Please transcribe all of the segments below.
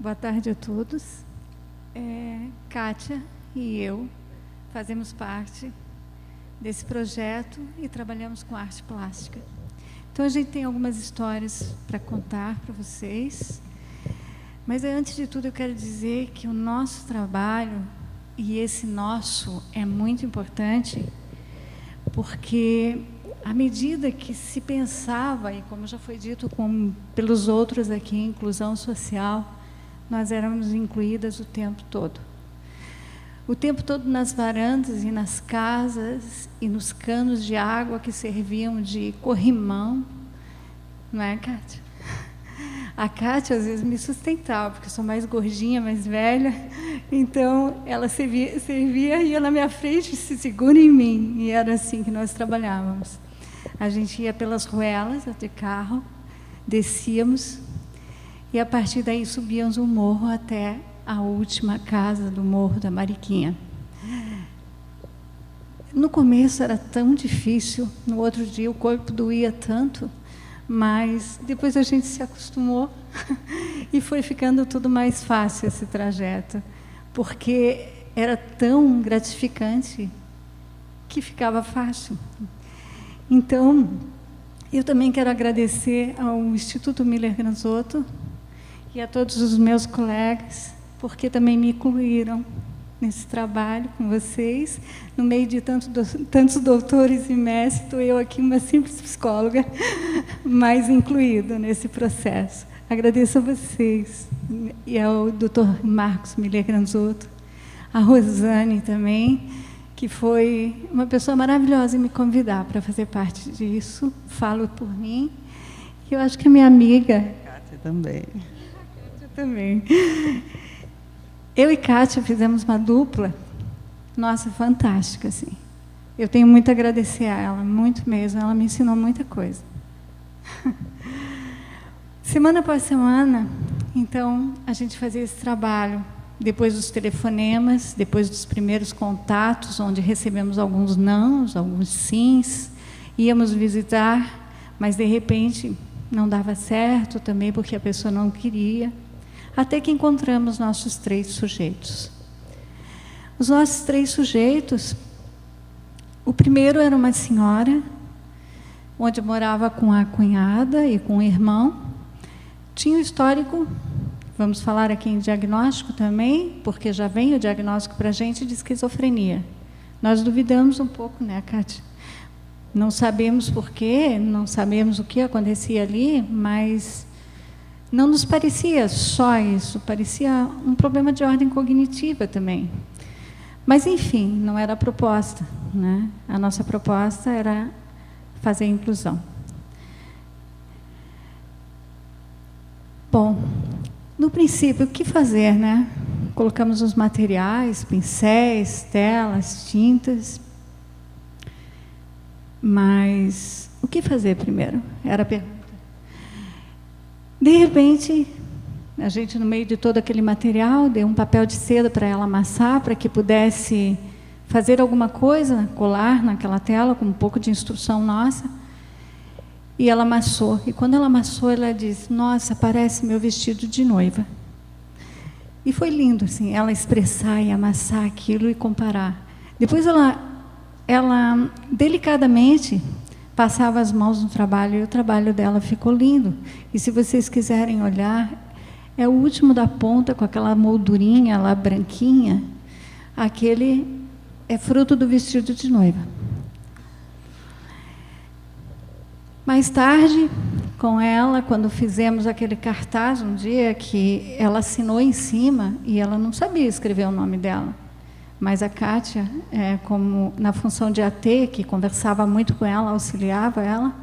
Boa tarde a todos. Kátia e eu fazemos parte desse projeto e trabalhamos com arte plástica. Então, a gente tem algumas histórias para contar para vocês, mas antes de tudo eu quero dizer que o nosso trabalho, e esse nosso é muito importante, porque à medida que se pensava, e como já foi dito pelos outros aqui, inclusão social, nós éramos incluídas o tempo todo. O tempo todo nas varandas e nas casas e nos canos de água que serviam de corrimão. Não é, Kátia? A Kátia, às vezes, me sustentava, porque eu sou mais gordinha, mais velha. Então, ela servia, ia na minha frente e se segura em mim. E era assim que nós trabalhávamos. A gente ia pelas ruelas de carro, descíamos, e a partir daí subíamos o morro até a última casa do Morro da Mariquinha. No começo era tão difícil, no outro dia o corpo doía tanto, mas depois a gente se acostumou e foi ficando tudo mais fácil esse trajeto, porque era tão gratificante que ficava fácil. Então, eu também quero agradecer ao Instituto Miller Granzotto e a todos os meus colegas, porque também me incluíram nesse trabalho com vocês. No meio de tantos doutores e mestres, estou eu aqui, uma simples psicóloga, mais incluída nesse processo. Agradeço a vocês, e ao Dr. Marcos Miller Granzotto, a Rosane também, que foi uma pessoa maravilhosa em me convidar para fazer parte disso. Falo por mim. E eu acho que a minha amiga... Kátia também. Kátia também. Eu e Kátia fizemos uma dupla, nossa, fantástica, assim. Eu tenho muito a agradecer a ela, muito mesmo. Ela me ensinou muita coisa. Semana após semana, então, a gente fazia esse trabalho. Depois dos telefonemas, depois dos primeiros contatos, onde recebemos alguns nãos, alguns sims, íamos visitar, mas, de repente, não dava certo também, porque a pessoa não queria, até que encontramos nossos 3 sujeitos. Os nossos 3 sujeitos, o primeiro era uma senhora, onde morava com a cunhada e com o irmão, tinha um histórico... Vamos falar aqui em diagnóstico também, porque já vem o diagnóstico para a gente de esquizofrenia. Nós duvidamos um pouco, né, Kátia? Não sabemos porquê, não sabemos o que acontecia ali, mas não nos parecia só isso, parecia um problema de ordem cognitiva também. Mas, enfim, não era a proposta, né? A nossa proposta era fazer a inclusão. Bom... No princípio, o que fazer, né? Colocamos os materiais, pincéis, telas, tintas. Mas o que fazer primeiro? Era a pergunta. De repente, a gente, no meio de todo aquele material, deu um papel de seda para ela amassar, para que pudesse fazer alguma coisa, colar naquela tela, com um pouco de instrução nossa. E ela amassou. E quando ela amassou, ela disse, nossa, parece meu vestido de noiva. E foi lindo, assim, ela expressar e amassar aquilo e comparar. Depois ela delicadamente passava as mãos no trabalho, e o trabalho dela ficou lindo. E se vocês quiserem olhar, é o último da ponta, com aquela moldurinha lá branquinha. Aquele é fruto do vestido de noiva. Mais tarde, com ela, quando fizemos aquele cartaz, um dia que ela assinou em cima, e ela não sabia escrever o nome dela, mas a Kátia, como na função de AT, que conversava muito com ela, auxiliava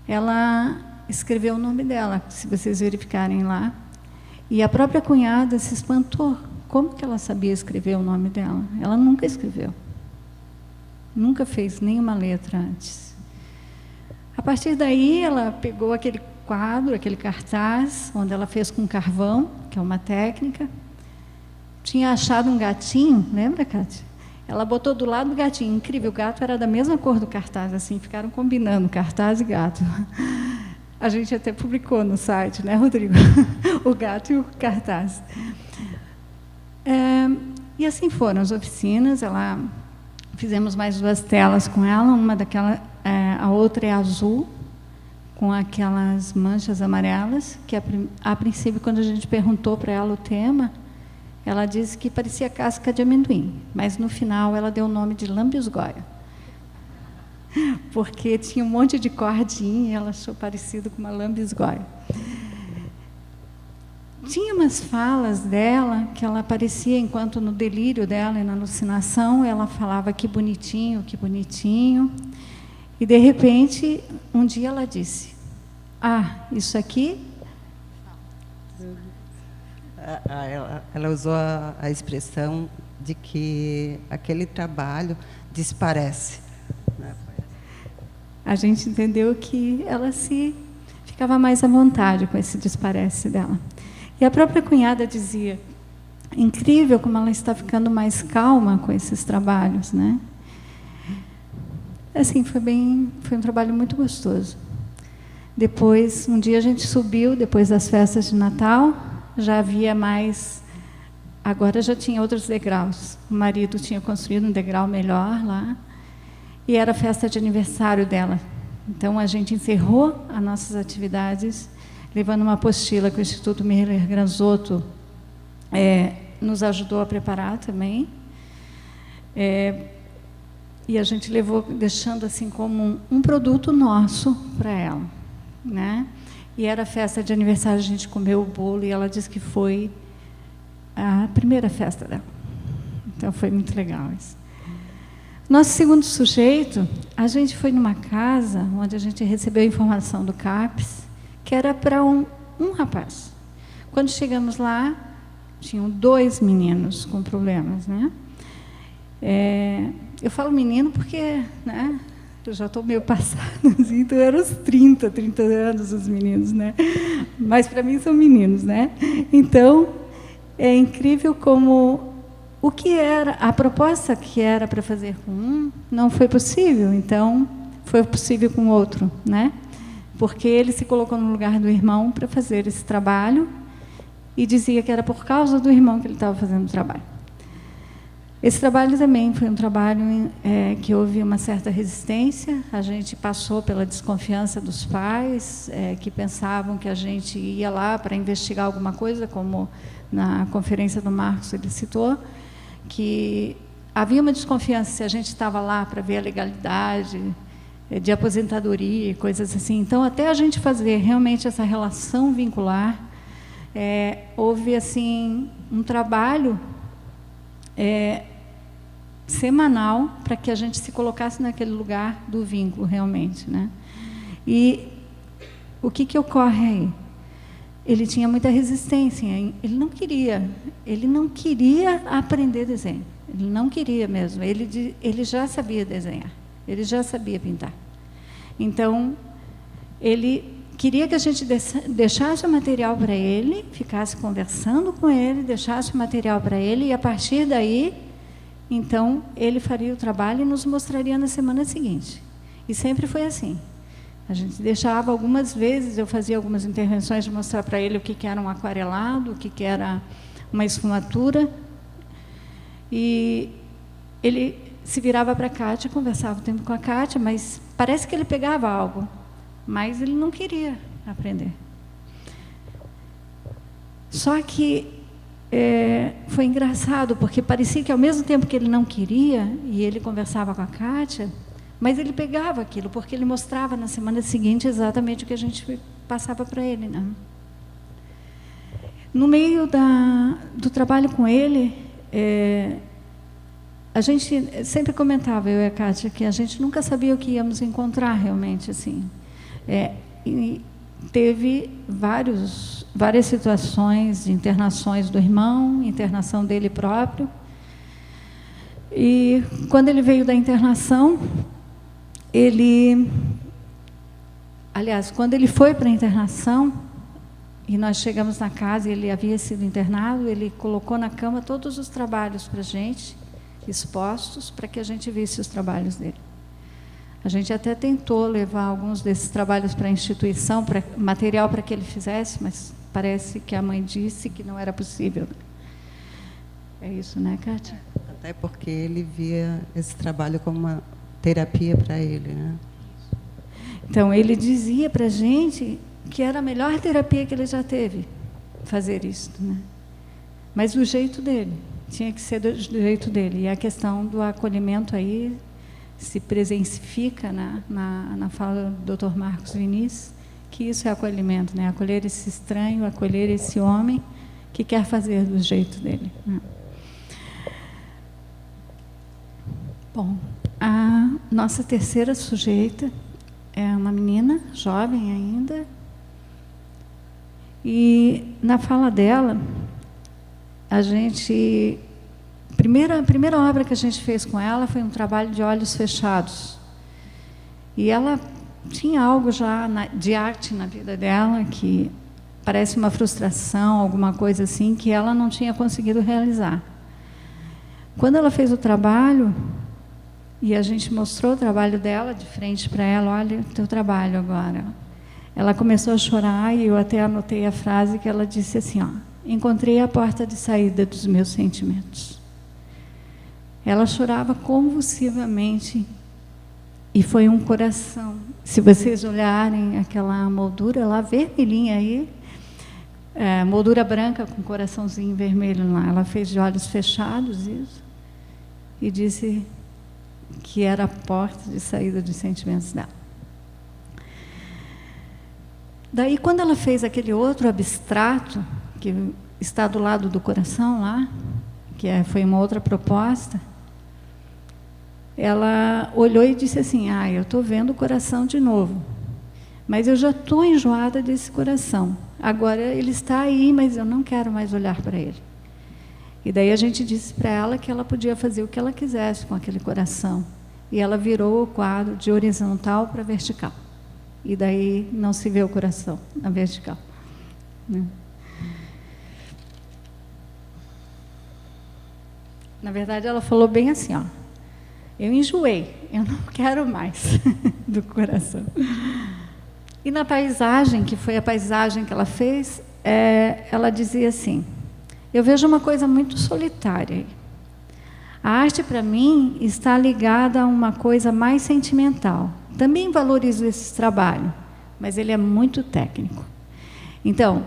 ela escreveu o nome dela, se vocês verificarem lá. E a própria cunhada se espantou. Como que ela sabia escrever o nome dela? Ela nunca escreveu. Nunca fez nenhuma letra antes. A partir daí, ela pegou aquele quadro, aquele cartaz, onde ela fez com carvão, que é uma técnica. Tinha achado um gatinho, lembra, Kátia? Ela botou do lado do gatinho. Incrível, o gato era da mesma cor do cartaz, assim, ficaram combinando, cartaz e gato. A gente até publicou no site, né, Rodrigo? O gato e o cartaz. E assim foram as oficinas. Fizemos mais 2 telas com ela. Uma daquela, a outra é azul, com aquelas manchas amarelas, que a princípio, quando a gente perguntou para ela o tema, ela disse que parecia casca de amendoim, mas no final ela deu o nome de lambisgoia, porque tinha um monte de cordinha e ela achou parecido com uma lambisgoia. Tinha umas falas dela que ela aparecia enquanto no delírio dela e na alucinação ela falava que bonitinho, e de repente um dia ela disse: isso aqui. Ela usou a expressão de que aquele trabalho desparece. A gente entendeu que ela ficava mais à vontade com esse desparece dela. E a própria cunhada dizia: incrível como ela está ficando mais calma com esses trabalhos, né? Assim, foi um trabalho muito gostoso. Depois, um dia a gente subiu, depois das festas de Natal, já havia mais, agora já tinha outros degraus. O marido tinha construído um degrau melhor lá, e era a festa de aniversário dela. Então, a gente encerrou as nossas atividades, levando uma apostila que o Instituto Miller Granzotto nos ajudou a preparar também. E a gente levou, deixando assim como um produto nosso para ela, né? E era a festa de aniversário, a gente comeu o bolo, e ela disse que foi a primeira festa dela. Então, foi muito legal isso. Nosso segundo sujeito, a gente foi numa casa onde a gente recebeu a informação do CAPES, que era para um rapaz. Quando chegamos lá, tinham 2 meninos com problemas, né? Eu falo menino porque, né, eu já estou meio passada, assim, então eram os 30 anos os meninos, né? Mas para mim são meninos, né? Então, é incrível como o que era, a proposta que era para fazer com um, não foi possível, então foi possível com o outro, né? Porque ele se colocou no lugar do irmão para fazer esse trabalho e dizia que era por causa do irmão que ele estava fazendo o trabalho. Esse trabalho também foi um trabalho que houve uma certa resistência. A gente passou pela desconfiança dos pais, que pensavam que a gente ia lá para investigar alguma coisa, como na conferência do Marcos ele citou, que havia uma desconfiança se a gente estava lá para ver a legalidade de aposentadoria e coisas assim. Então, até a gente fazer realmente essa relação vincular, houve assim um trabalho semanal para que a gente se colocasse naquele lugar do vínculo realmente, né? E o que ocorre aí? Ele tinha muita resistência, ele não queria aprender desenho, ele não queria mesmo, ele já sabia desenhar, ele já sabia pintar. Então, ele queria que a gente deixasse o material para ele, ficasse conversando com ele, deixasse o material para ele, e a partir daí, então, ele faria o trabalho e nos mostraria na semana seguinte. E sempre foi assim. A gente deixava, algumas vezes, eu fazia algumas intervenções de mostrar para ele o que era um aquarelado, o que era uma esfumatura. E ele se virava para a Kátia, conversava o tempo com a Kátia, mas parece que ele pegava algo, mas ele não queria aprender. Só que foi engraçado, porque parecia que, ao mesmo tempo que ele não queria, e ele conversava com a Kátia, mas ele pegava aquilo, porque ele mostrava na semana seguinte exatamente o que a gente passava para ele, né? No meio do trabalho com ele, a gente sempre comentava, eu e a Kátia, que a gente nunca sabia o que íamos encontrar realmente, assim. E teve várias situações de internações do irmão, internação dele próprio. E quando ele veio da internação, quando ele foi para a internação, e nós chegamos na casa, ele havia sido internado, ele colocou na cama todos os trabalhos para a gente, expostos, para que a gente visse os trabalhos dele. A gente até tentou levar alguns desses trabalhos para a instituição, material para que ele fizesse, mas parece que a mãe disse que não era possível. É isso, né, Kátia? Até porque ele via esse trabalho como uma terapia para ele, né? Então, ele dizia para a gente que era a melhor terapia que ele já teve, fazer isso, né? Mas do jeito dele, tinha que ser do jeito dele. E a questão do acolhimento aí se presensifica na fala do Dr. Marcos Vinícius, que isso é acolhimento, né? Acolher esse estranho, acolher esse homem que quer fazer do jeito dele, né? Bom, a nossa terceira sujeita é uma menina, jovem ainda, e na fala dela, a primeira obra que a gente fez com ela foi um trabalho de olhos fechados. E ela tinha algo já de arte na vida dela, que parece uma frustração, alguma coisa assim, que ela não tinha conseguido realizar. Quando ela fez o trabalho, e a gente mostrou o trabalho dela de frente para ela, olha o teu trabalho agora. Ela começou a chorar e eu até anotei a frase que ela disse assim, ó, encontrei a porta de saída dos meus sentimentos. Ela chorava convulsivamente e foi um coração. Se vocês olharem aquela moldura lá, vermelhinha aí, moldura branca com coraçãozinho vermelho lá, ela fez de olhos fechados isso e disse que era a porta de saída dos sentimentos dela. Daí, quando ela fez aquele outro abstrato, que está do lado do coração lá, que foi uma outra proposta, ela olhou e disse assim, eu estou vendo o coração de novo, mas eu já estou enjoada desse coração. Agora ele está aí, mas eu não quero mais olhar para ele. E daí a gente disse para ela que ela podia fazer o que ela quisesse com aquele coração. E ela virou o quadro de horizontal para vertical. E daí não se vê o coração na vertical, né? Na verdade, ela falou bem assim, ó, eu enjoei, eu não quero mais do coração. E na paisagem, que foi a paisagem que ela fez, ela dizia assim, eu vejo uma coisa muito solitária aí. A arte, para mim, está ligada a uma coisa mais sentimental. Também valorizo esse trabalho, mas ele é muito técnico. Então,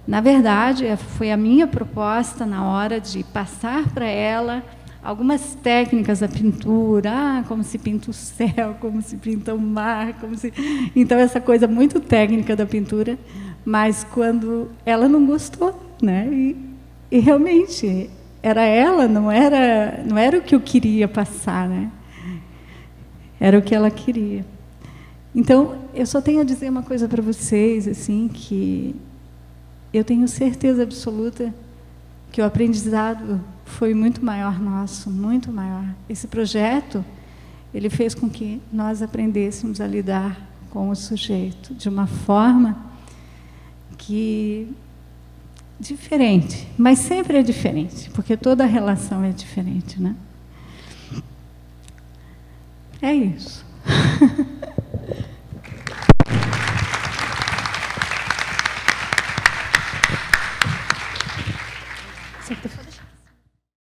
na verdade, foi a minha proposta na hora de passar para ela algumas técnicas da pintura, como se pinta o céu, como se pinta o mar, então essa coisa muito técnica da pintura, mas quando ela não gostou, né? E realmente era ela, não era o que eu queria passar, né? Era o que ela queria. Então, eu só tenho a dizer uma coisa para vocês, assim, que eu tenho certeza absoluta que o aprendizado foi muito maior nosso, muito maior. Esse projeto, ele fez com que nós aprendêssemos a lidar com o sujeito de uma forma que diferente, mas sempre é diferente, porque toda relação é diferente, né? É isso.